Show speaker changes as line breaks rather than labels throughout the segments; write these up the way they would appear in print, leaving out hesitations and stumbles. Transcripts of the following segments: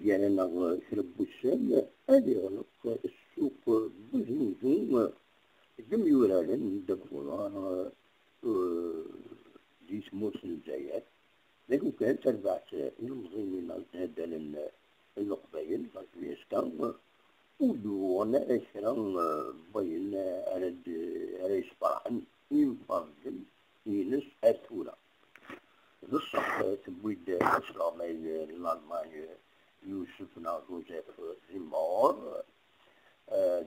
ديالنا شرب بوسان هادي غلق السوق بزنزو دم يورالن دبولا دي سموس الجايات لكن كانت تربع المغيمين هذا القبايل الفيسكا ودون أشرا بين أرد صباحا ينفرد ينس أثورا بصح تبويد أسرامي الألماني يوسف جوزيف زيمور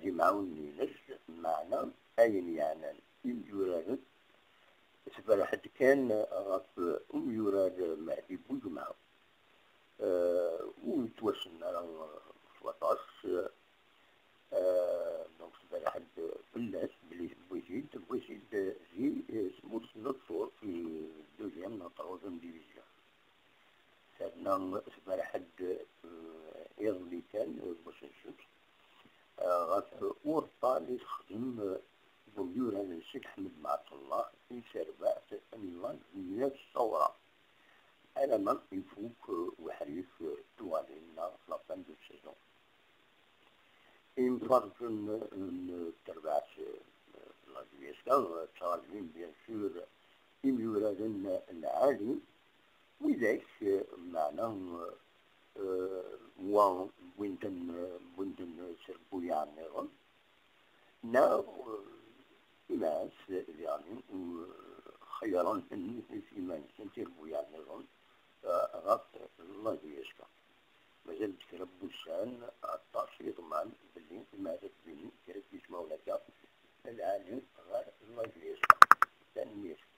دي معاون ينس معنا أين يعني يوراد سفر حد كان غف يوراد مهدي بوجمع ويتوسلنا 17 دونك سفر حد بلاش بلي بويسيد جي سموت نصور في دوزيام نا تروزيام ديفيزيون سادنا سفر حد يغلي كان باش نشوف غف ورطا اللي تخدم بميور هذا الشيخ حمد معط الله في سربات الله من الثورة على ما يفوق وحريف توالينا في لابان دو سيزون ينفرق التربعات الأدويسكا تشارجين بيان سور يميور هذا العالي وذاك معناه وينتن سربويا عنهم ناو ناس يعني خيرا في من سنتربو يعني غط الله يشكى مازال تكرب بوسان التعصير معا باللي ما تبين كرب يسمعوا لك العالم غير الله يشكى ثاني يشكى